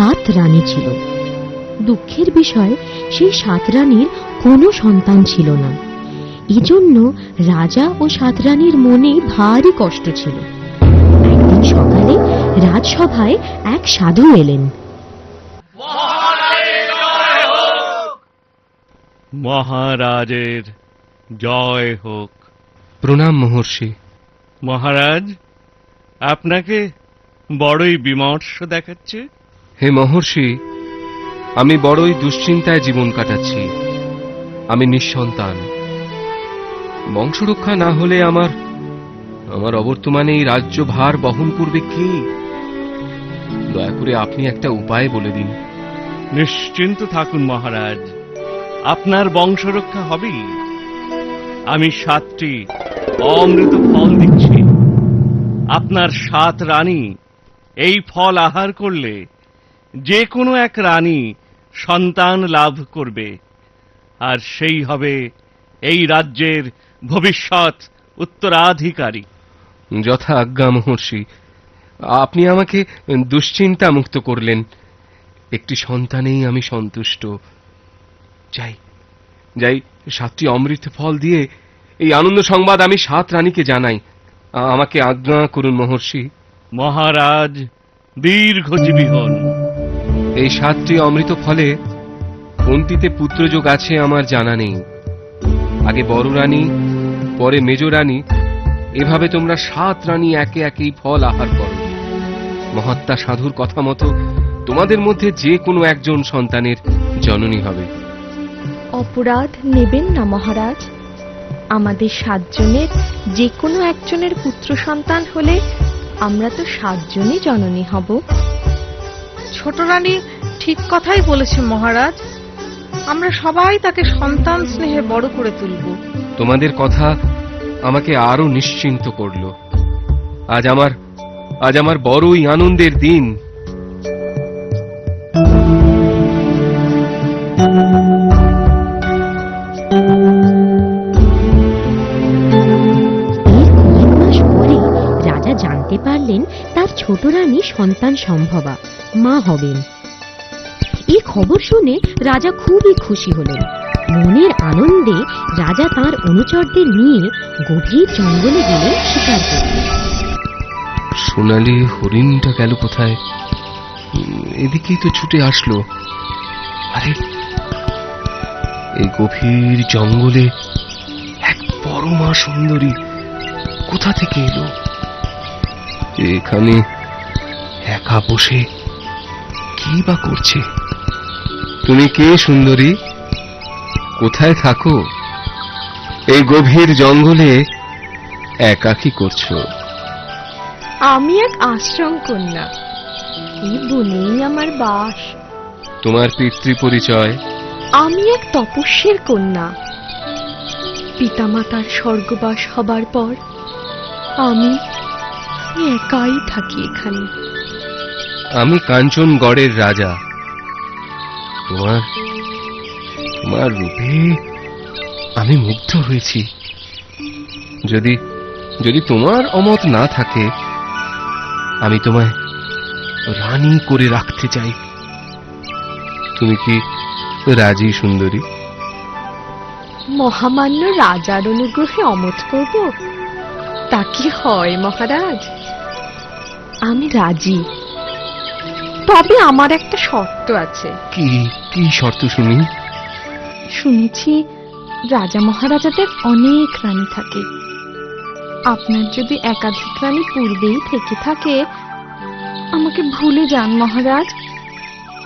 সাত রানী ছিল। দুঃখের বিষয়, সেই সাত রানীর কোনো সন্তান ছিল না। এজন্য রাজা ও সাত রানীর মনে ভারী কষ্ট ছিল। একদিন সকালে রাজসভায় এক সাধু এলেন। মহারাজের জয় হোক। প্রণাম মহর্ষি। মহারাজ, আপনাকে বড়ই বিমর্ষ দেখাচ্ছে। হে মহর্ষি, আমি বড়ই দুশ্চিন্তায় জীবন কাটাচ্ছি। আমি নিঃসন্তান। বংশরক্ষা না হলে আমার অবর্তমানে এই রাজ্যভার বহন করবে কে? দয়া করে আপনি একটা উপায় বলে দিন। নিশ্চিন্ত থাকুন মহারাজ, আপনার বংশরক্ষা হবেই। আমি 7টি অমৃত ফল দিচ্ছি। আপনার 7 রানী এই ফল আহার করলে যে কোনো এক রানী সন্তান লাভ করবে, আর সেই হবে এই রাজ্যের ভবিষ্যৎ উত্তরাধিকারী। যথা আজ্ঞা মহর্ষি। আপনি আমাকে দুশ্চিন্তা মুক্ত করলেন। একটি সন্তানেই আমি সন্তুষ্ট। যাই যাই 7টি অমৃত ফল দিয়ে এই আনন্দ সংবাদ আমি 7 রানীকে জানাই। আমাকে আজ্ঞা করুন মহর্ষি। মহারাজ দীর্ঘজীবী হন। এই 7টি অমৃত ফলে কোনটিতে পুত্রযোগ আছে আমার জানা নেই। আগে বড় রানী, পরে মেজ রানী, এভাবে তোমরা 7 রানী একে একেই ফল আহার করো। মহাত্মা সাধুর কথা মতো তোমাদের মধ্যে যে কোনো একজন সন্তানের জননী হবে। অপরাধ নেবেন না মহারাজ। আমাদের 7 জনের যে কোনো একজনের পুত্র সন্তান হলে আমরা তো 7 জনই জননী হব। ছোট রানী ঠিক কথাই বলেছে মহারাজ। আমরা সবাই তাকে সন্তান স্নেহে বড় করে তুলব। তোমাদের কথা আমাকে আরো নিশ্চিন্ত করল। আজ আমার বড়ই আনন্দের দিন। রাজা জানতে পারলেন তার ছোট রানী সন্তান সম্ভবা, মা হবেন। এই খবর শুনে রাজা খুবই খুশি হলেন। মনের আনন্দে রাজা তার অনুচরদের নিয়ে গভীর জঙ্গলে গেলেন শিকার করতে। সোনালি হরিণটা গেল কোথায়? এদিকেই তো ছুটে আসলো। আরে, এই গভীর জঙ্গলে এক পরমা সুন্দরী কোথা থেকে এলো? এখানে একা বসে কি বা করছে? তুমি কে সুন্দরী? কোথায় থাকো? এই গভীর জঙ্গলে একা কি করছো? আমি এক আশ্রম কন্যা। এই বনেই আমার বাস। তোমার পিতৃ পরিচয়? আমি এক তপস্বীর কন্যা। পিতামাতার স্বর্গবাস হবার পর আমি একাই থাকি এখানে। আমি কাঞ্চনগড়ের রাজা। তোমার রূপে আমি মুগ্ধ হয়েছি। যদি তোমার অমত না থাকে, আমি তোমায় রানী করে রাখতে চাই। তুমি কি রাজি সুন্দরী? মহামান্য রাজার অনুগ্রহে অমত করব? তা কি হয় মহারাজ? আমি রাজি, তবে আমার একটা শর্ত আছে। কি শর্ত শুনি? শুনেছি রাজা মহারাজাদের অনেক রানী থাকে। আপনার যদি একাধিক রানী পূর্বেই থেকে থাকে, আমাকে ভুলে যান মহারাজ।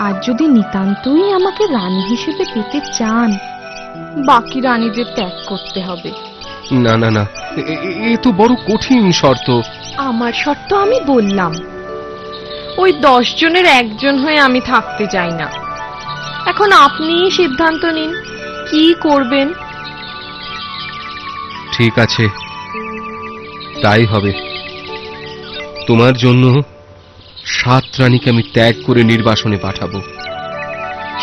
আর যদি নিতান্তই আমাকে রানী হিসেবে পেতে চান, বাকি রানীদের ত্যাগ করতে হবে। না না না, এ তো বড় কঠিন শর্ত। আমার শর্ত আমি বললাম। ওই 10 জনের একজন হয়ে আমি থাকতে চাই না। এখন আপনিই সিদ্ধান্ত নিন, কি করবেন। ঠিক আছে, তাই হবে। তোমার জন্য 7 রানীকে আমি ত্যাগ করে নির্বাসনে পাঠাবো।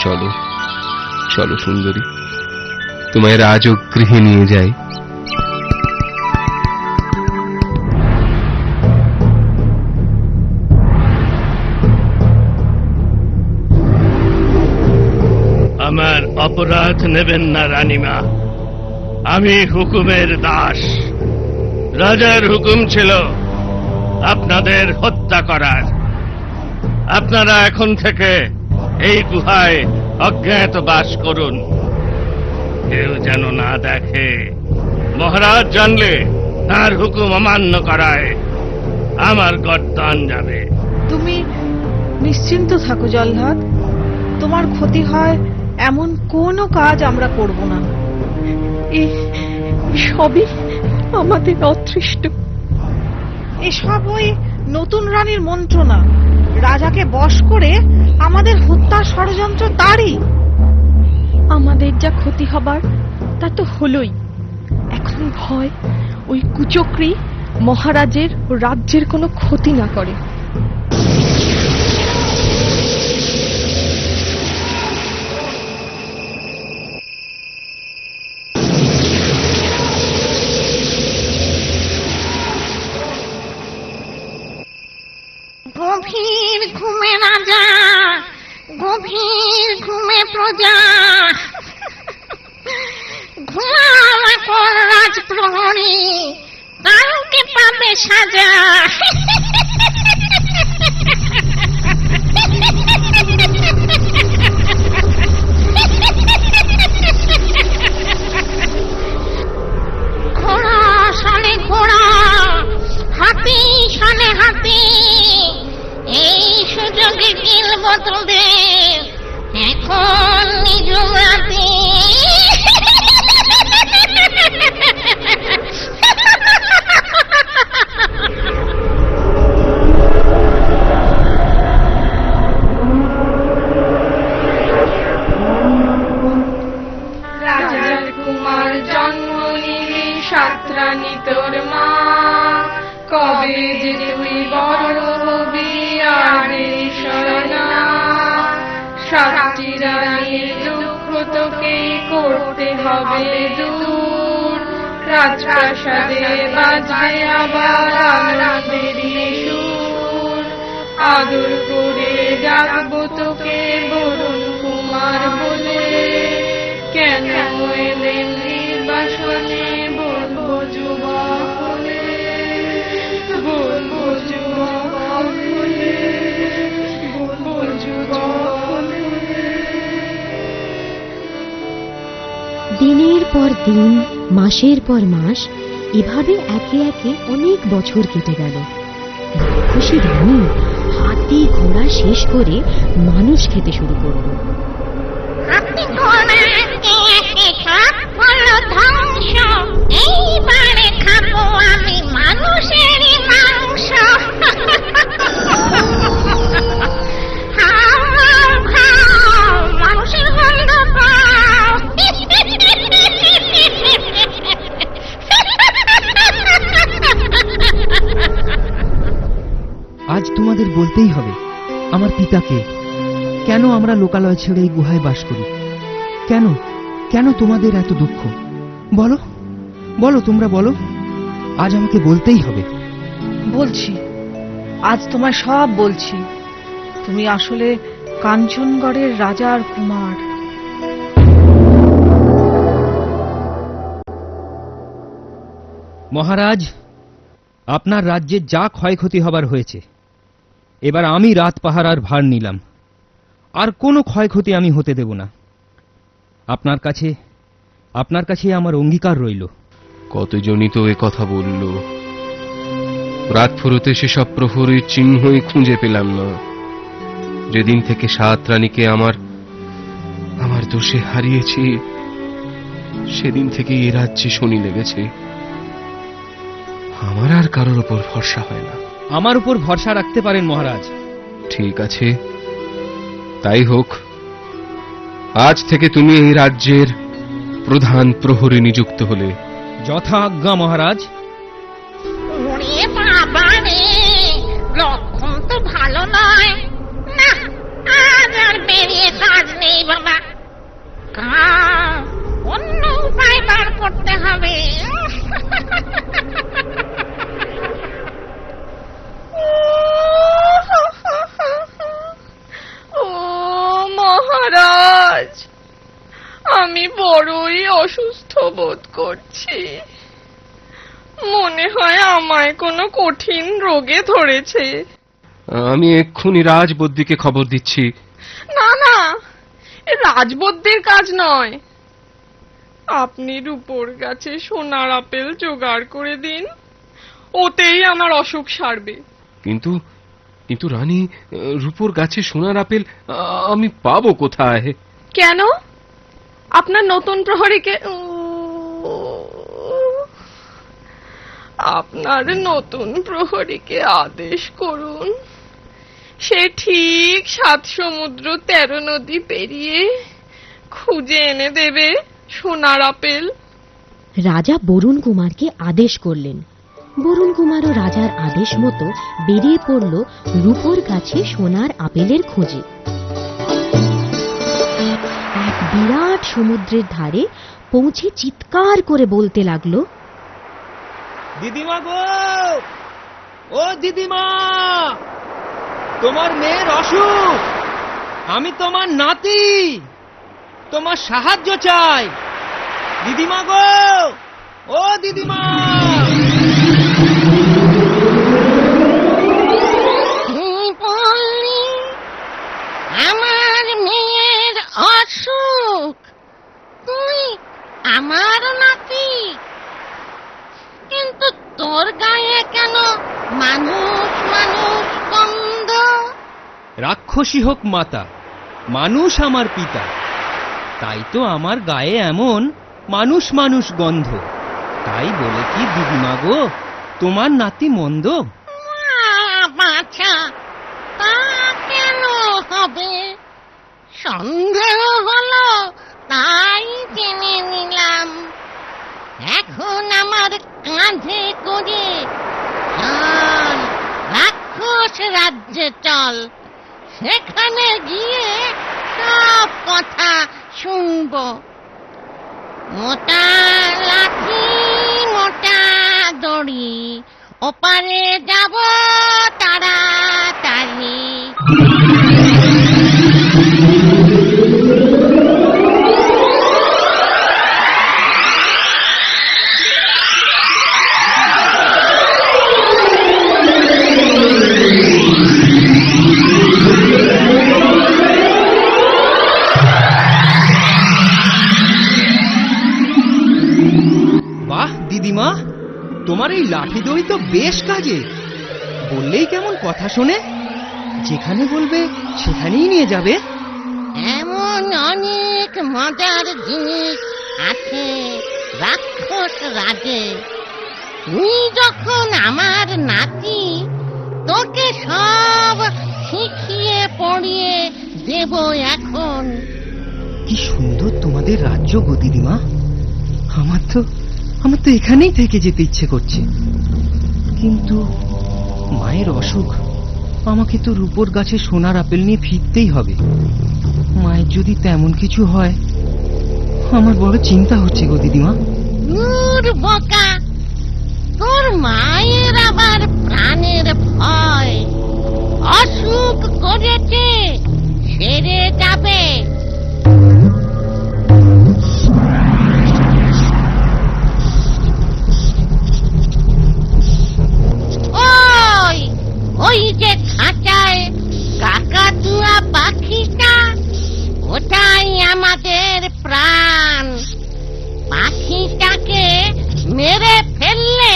চলো চলো সুন্দরী, তোমায় রাজগৃহে নিয়ে যাই। অপরাধ নেবেন না রানীমা, আমি হুকুমের দাস। রাজার হুকুম ছিল আপনাদের হত্যা করার। আপনারা এখন থেকে এই গুহায় অজ্ঞাত বাস করুন, কেউ যেন না দেখে। মহারাজ জানলে তার হুকুম অমান্য করায় আমার গর্দান যাবে। তুমি নিশ্চিন্ত থাকো জল্লাদ, তোমার ক্ষতি হয় এমন কোনো কাজ আমরা করব না। এই সবই আমাদের অদৃষ্ট। এসব ওই নতুন রানীর মন্ত্রণা। রাজাকে বশ করে আমাদের হত্যার ষড়যন্ত্র তারই। আমাদের যা ক্ষতি হবার তা তো হলোই। এখন ভয় ওই কুচক্রী মহারাজের ও রাজ্যের কোনো ক্ষতি না করে। গভীর ঘুমে রাজা, গভীর ঘুমে প্রজা, ঘুমাওয়া কর রাজপ্রহরী, কাউকে পাবে সাজা। ঘোড়া শনে ঘোড়া, হাতি শনে হাতি, এই সুযোগে গিলব তোদের এখন নিজ রাতে। রাজার কুমার জন্ম নিলি সাতরানী তোর মা, কবে যে তুই বড় হবি আরে শরণা। সাতটি রানীর দুঃখ তোকে করতে হবে দূর, রাজপ্রাসাদে বাজবে আবার আনন্দেরই সুর। আদর করে ডাকবো তোকে বরুণ কুমার বলে, কেন এলেন নির্বাসনে বলবো যুবক হলে, বলবো যুবক হলে, বলবো যুবক হলে। দিনের পর দিন, মাসের পর মাস এভাবে একে একে অনেক বছর কেটে গেল। রাক্ষসী রানী হাতি ঘোড়া শেষ করে মানুষ খেতে শুরু করলো। হাতি ঘোড়া একে একে সব হলো ধ্বংস, এইবারে খাবো আমি মানুষেরই মাংস। খাও খাও, মানুষের গন্ধ পাও। আজ তোমাদের বলতেই হবে আমার পিতাকে। কেন আমরা লোকালয় ছেড়ে এই গুহায় বাস করি? কেন কেন তোমাদের এত দুঃখ? বলো বলো, তোমরা বলো। আজ আমাকে বলতেই হবে। বলছি, আজ তোমায় সব বলছি। তুমি আসলে কাঞ্চনগড়ের রাজার কুমার। মহারাজ, আপনার রাজ্যে যা ক্ষয়ক্ষতি হবার হয়েছে, এবার আমি রাত পাহারার ভার নিলাম। আর কোনো ক্ষয়ক্ষতি আমি হতে দেব না। আপনার কাছে আমার অঙ্গীকার রইল। কতজনই তো এ কথা বলল, রাত ফুরোতে সেসব প্রহরীর চিহ্নই খুঁজে পেলাম না। যেদিন থেকে সাত রানীকে আমার দোষে হারিয়েছি, সেদিন থেকে এ রাজ্যে শনি লেগেছে। আমার আর কারোর ওপর ভরসা হয় না। আমার উপর ভরসা রাখতে পারেন মহারাজ। ঠিক আছে, তাই হোক। আজ থেকে তুমি এই রাজ্যের প্রধান প্রহরী নিযুক্ত হলে। যথা আজ্ঞা মহারাজ। ওরে বাবা রে, লক্ষণ তো ভালো নয়। না, আজ আর বেরিয়ে কাজ নেই বাবা। অন্য উপায় বার করতে হবে। ও মহারাজ, আমি বড়ই অসুস্থ বোধ করছি। মনে হয় আমায় কোনো কঠিন রোগে ধরেছে। আমি এক্ষুনি রাজবদ্যিকে খবর দিচ্ছি। না না, এ রাজবদ্যের কাজ নয়। আপনি রূপোর গাছে সোনার আপেল জোগাড় করে দিন, ওতেই আমার অসুখ সারবে। কিন্তু কিন্তু রানী, রূপোর গাছে সোনার আপেল আমি পাবো কোথায়? কেন? আপনার নতুন প্রহরীকে আপনার নতুন প্রহরীকে আদেশ করুন, সে ঠিক 7 সমুদ্র 13 নদী পেরিয়ে খুঁজে এনে দেবে সোনার আপেল। রাজা বরুণ কুমারকে আদেশ করলেন। বরুণ কুমারও রাজার আদেশ মতো বেরিয়ে পড়ল রূপোর গাছে সোনার আপেলের খোঁজে। এক বিরাট সমুদ্রের ধারে পৌঁছে চিৎকার করে বলতে লাগলো, দিদিমা গো, ও দিদিমা, তোমার মেয়ের অসুখ, আমি তোমার নাতি, তোমার সাহায্য চাই। দিদিমা গো, ও দিদিমা। তুই বললি আমার মেয়ের অসুখ, তুই আমার নাতি, কিন্তু তোর গায়ে কেন মানুষ মানুষ গন্ধ? রাক্ষসী হোক মাতা, মানুষ আমার পিতা, তাই তো আমার গায়ে এমন মানুষ মানুষ গন্ধ। তাই বলে কি দিদিমা গো, তোমার নাতি মন্দ? বাছা, তা কেন হবে? সন্দেহ হলো তাই জেনে নিলাম। এখন আমার কাঁধে করে চল, রাক্ষস রাজ্যে চল, সেখানে গিয়ে সব কথা শুনবো। মোটা লাঠি মোটা দড়ি, ওপারে যাব তাড়াতাড়ি। বাহ দিদিমা, তোমার এই লাঠি দড়ি তো বেশ কাজে। বললেই কেমন কথা শোনে, যেখানে বলবে সেখানেই নিয়ে যাবে। এমন অনেক মজার জিনিস আছে রাক্ষস রাজে। তুই যখন আমার নাতি, তোকে সব শিখিয়ে পড়িয়ে দেব এখন। কি সুন্দর তোমাদের রাজ্য গো দিদিমা। আমার তো এখানেই থেকে যেতে ইচ্ছে করছে, কিন্তু মায়ের অসুখ, আমাকে তো রূপোর গাছে সোনার আপেল নিয়ে ফিরতেই হবে। মায়ের যদি তেমন কিছু হয়, আমার বড় চিন্তা হচ্ছে গো দিদিমা। দূর বোকা, তোর মায়ের আবার প্রাণের ভয়। অসুখ করেছে, সেরে যাবে। ওই যে খাঁচায় কাকাতুয়া পাখিটা, ওটাই আমাদের প্রাণ। পাখিটাকে মেরে ফেললে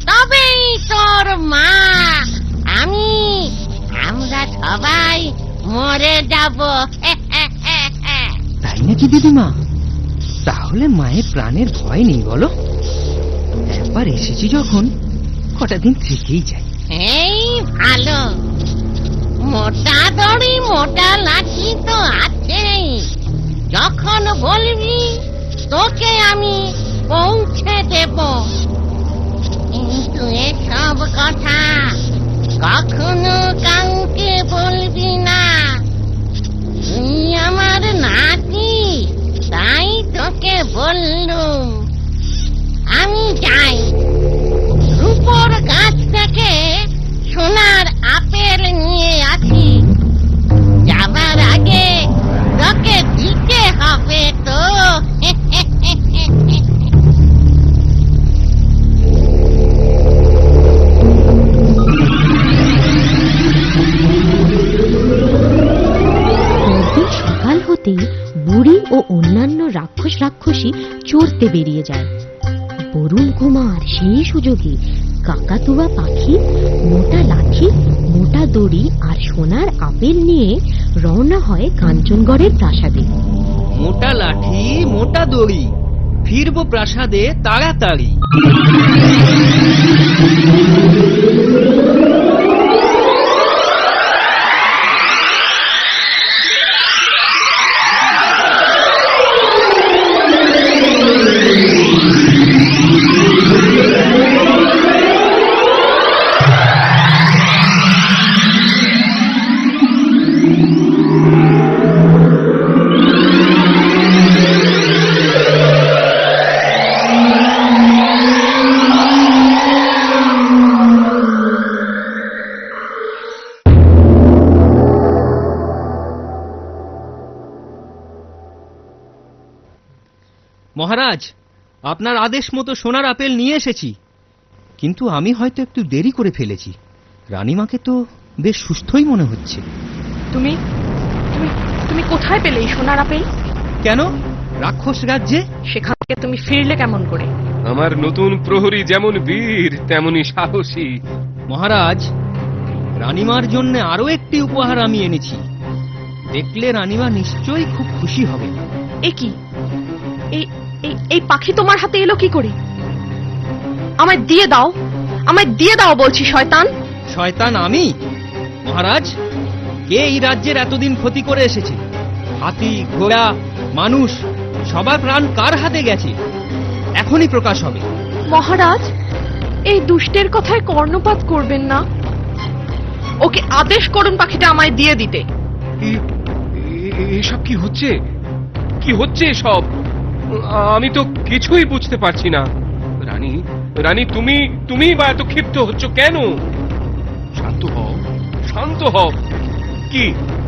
তবেই তোর মা, আমরা সবাই মরে যাব। তাই নাকি দিদিমা? তাহলে মায়ের প্রাণের ভয় নেই বলো? একবার এসেছি যখন, কটা দিন থেকেই যাই। এই ভালো, মোটা দড়ি মোটা লাঠি তো আছেই। যখন বলবি তোকে আমি পৌঁছে দেব। কিন্তু এসব কথা কখনো কাউকে বলবি না। তুই আমার নাতি, তাই তোকে বললুম। আমি যাই, রূপোর গাছ থেকে সোনার আপেল নিয়ে আসি। যাবার আগে তোকে দিতে হবে তো। রাতে বুড়ি ও অন্যান্য রাক্ষসী চড়তে বেরিয়ে যায়। বরুণ কুমার সেই সুযোগে কাকাতুয়া পাখি, মোটা লাঠি, মোটা দড়ি আর সোনার আপেল নিয়ে রওনা হয় কাঞ্চনগড়ের প্রাসাদে। মোটা লাঠি, মোটা দড়ি, ফিরবো প্রাসাদে তাড়াতাড়ি। মহারাজ, আপনার আদেশ মতো সোনার আপেল নিয়ে এসেছি, কিন্তু আমি হয়তো একটু দেরি করে ফেলেছি। রানীমাকে তো বেশ সুস্থই মনে হচ্ছে। তুমি তুমি তুমি কোথায় পেলে এই সোনার আপেল? কেন, রাক্ষস রাজ্যে। সেখান থেকে তুমি ফিরলে কেমন করে? আমার নতুন প্রহরী যেমন বীর তেমনি সাহসী। মহারাজ, রানীমার জন্য আরো একটি উপহার আমি এনেছি। দেখলে রানীমা নিশ্চয়ই খুব খুশি হবে। এ কি? এই পাখি তোমার হাতে এলো কি করে? আমায় দিয়ে দাও, আমায় দিয়ে দাও বলছি শয়তান। শয়তান আমি? মহারাজ, কে এই রাজ্যের এতদিন ক্ষতি করে এসেছে? হাতি, ঘোড়া, মানুষ, সবার প্রাণ কার হাতে গেছে? এখনই প্রকাশ হবে। মহারাজ, এই দুষ্টের কথায় কর্ণপাত করবেন না। ওকে আদেশ করুন পাখিটা আমায় দিয়ে দিতে। এসব কি হচ্ছে? কি হচ্ছে সব? আমি তো কিছুই বুঝতে পারছি না। রানী, রানী, তুমি বা এত ক্ষিপ্ত হচ্ছ কেন? শান্ত হও, শান্ত হও।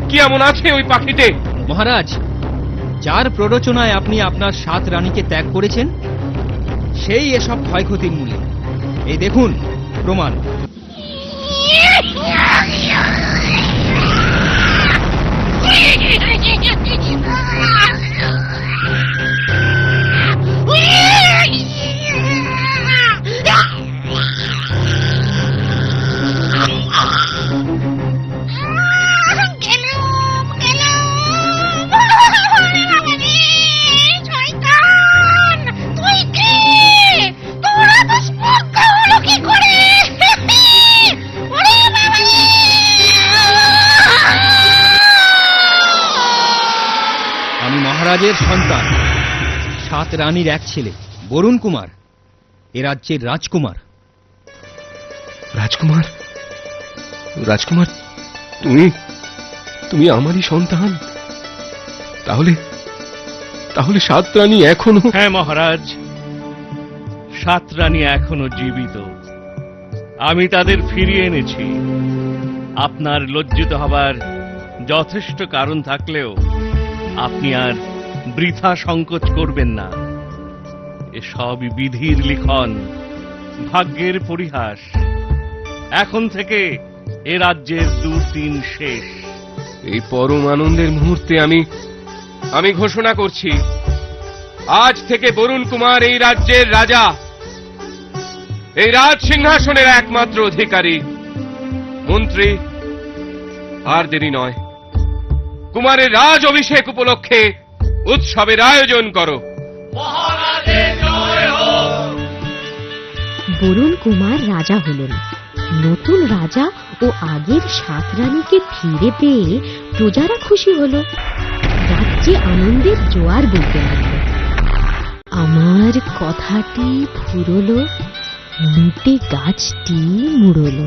কি এমন আছে ওই পাখিতে? মহারাজ, যার প্ররোচনায় আপনি আপনার 7 রানীকে ত্যাগ করেছেন, সেই এসব ক্ষয়ক্ষতির মূলে। এই দেখুন প্রমাণ। মহারাজের সন্তান, 7 রানীর এক ছেলে বরুণ কুমার, এ রাজ্যের রাজকুমার। রাজকুমার? রাজকুমার, তুমি আমারই সন্তান? তাহলে 7 রানী এখনো? হ্যাঁ মহারাজ, 7 রানী এখনো জীবিত। আমি তাদের ফিরিয়ে এনেছি। আপনার লজ্জিত হবার যথেষ্ট কারণ থাকলেও আপনি আর বৃথা সংকোচ করবেন না। এসবই বিধির লিখন, ভাগ্যের পরিহাস। এখন থেকে এ রাজ্যের দুর্দিন শেষ। এই পরম আনন্দের মুহূর্তে আমি ঘোষণা করছি, আজ থেকে বরুণ কুমার এই রাজ্যের রাজা, এই রাজ সিংহাসনের একমাত্র অধিকারী। মন্ত্রী, আর দেরি নয়, কুমারের রাজ অভিষেক উপলক্ষে উৎসবের আয়োজন করো। বরুণ কুমার রাজা হলেন। নতুন রাজা ও আগের 7 রানীকে ফিরে পেয়ে প্রজারা খুশি হলো। রাজ্যে আনন্দের জোয়ার বইতে লাগলো। আমার কথাটি ফুরলো, লুটে গাছটি মুড়লো।